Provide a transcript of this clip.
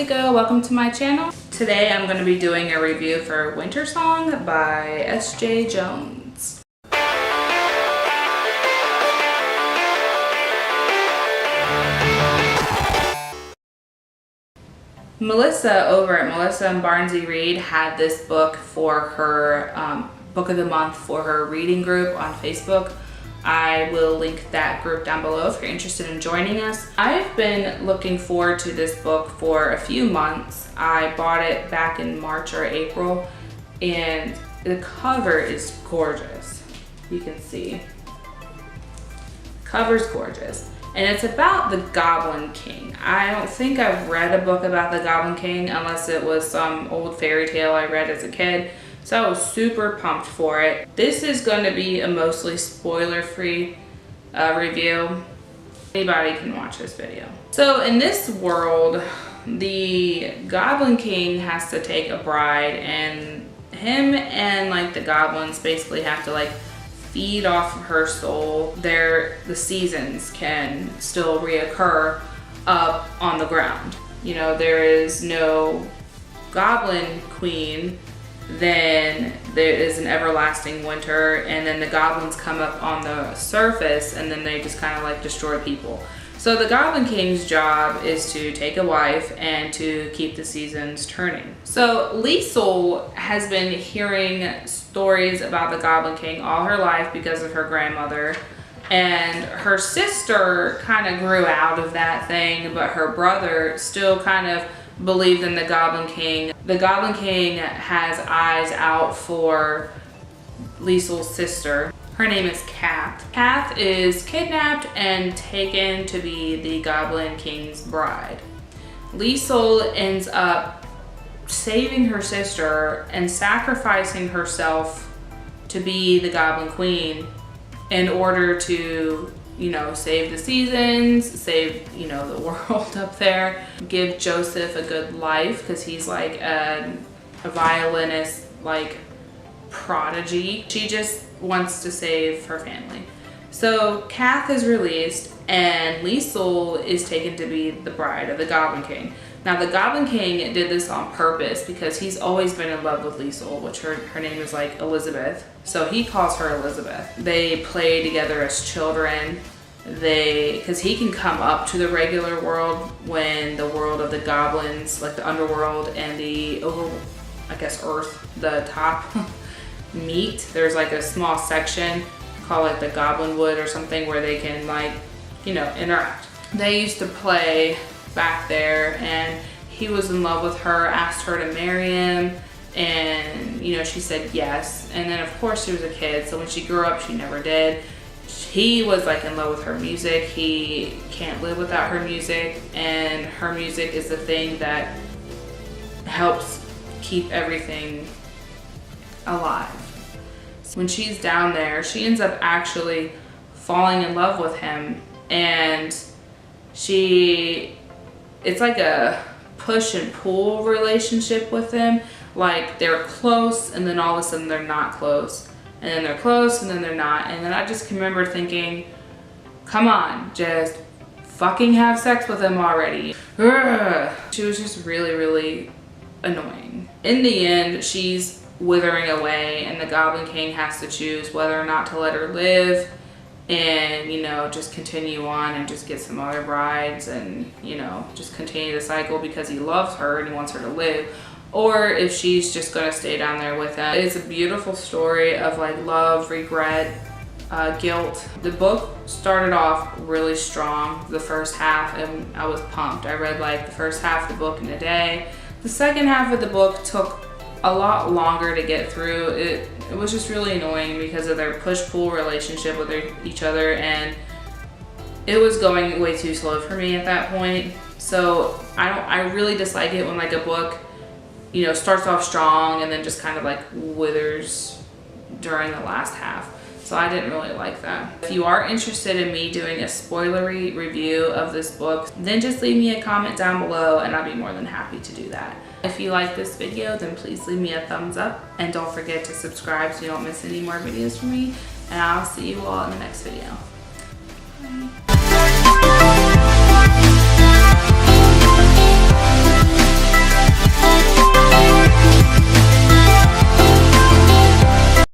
Angelica, welcome to my channel. Today I'm going to be doing a review for Wintersong by S.J. Jones. Melissa over at Melissa and Barnesy Read had this book for her book of the month for her reading group on Facebook. I will link that group down below if you're interested in joining us. I've been looking forward to this book for a few months. I bought it back in March or April, and the cover is gorgeous. You can see. The cover's gorgeous. And it's about the Goblin King. I don't think I've read a book about the Goblin King unless it was some old fairy tale I read as a kid. So I was super pumped for it. This is going to be a mostly spoiler-free review. Anybody can watch this video. So in this world, the Goblin King has to take a bride, and him and like the goblins basically have to like feed off of her soul. The seasons can still reoccur up on the ground. You know, there is no goblin queen, then there is an everlasting winter, and then the goblins come up on the surface and then they just kind of like destroy people. So the Goblin King's job is to take a wife and to keep the seasons turning. So Liesel has been hearing stories about the Goblin King all her life because of her grandmother, and her sister kind of grew out of that thing, but her brother still kind of believed in the Goblin King. The Goblin King has eyes out for Liesel's sister. Her name is Kath. Kath is kidnapped and taken to be the Goblin King's bride. Liesel ends up saving her sister and sacrificing herself to be the Goblin Queen in order to, you know, save the seasons, save, you know, the world up there, give Joseph a good life because he's like a violinist, like prodigy. She just wants to save her family. So Kath is released and Liesel is taken to be the bride of the Goblin King. Now the Goblin King did this on purpose because he's always been in love with Liesel, which her name is like Elizabeth. So he calls her Elizabeth. They play together as children. Because he can come up to the regular world when the world of the goblins, like the underworld and the earth, the top, meet. There's like a small section called like the Goblin Wood or something where they can like, you know, interact. They used to play back there, and he was in love with her, asked her to marry him, and you know, she said yes. And then of course she was a kid, so when she grew up she never did. He was like in love with her music. He can't live without her music, and her music is the thing that helps keep everything alive. When she's down there, she ends up actually falling in love with him, and it's like a push and pull relationship with him. Like they're close and then all of a sudden they're not close, and then they're close and then they're not. And then I just can remember thinking, come on, just fucking have sex with him already. Ugh. She was just really, really annoying. In the end, she's withering away, and the Goblin King has to choose whether or not to let her live and, you know, just continue on and just get some other brides and, you know, just continue the cycle because he loves her and he wants her to live, or if she's just gonna stay down there with him. It's a beautiful story of like love, regret, guilt. The book started off really strong, the first half, and I was pumped. I read like the first half of the book in a day. The second half of the book took a lot longer to get through. It was just really annoying because of their push-pull relationship with each other, and it was going way too slow for me at that point. So I really dislike it when like a book, you know, starts off strong and then just kind of like withers during the last half. So I didn't really like that. If you are interested in me doing a spoilery review of this book, then just leave me a comment down below and I'll be more than happy to do that. If you like this video, then please leave me a thumbs up, and don't forget to subscribe so you don't miss any more videos from me, and I'll see you all in the next video. Bye.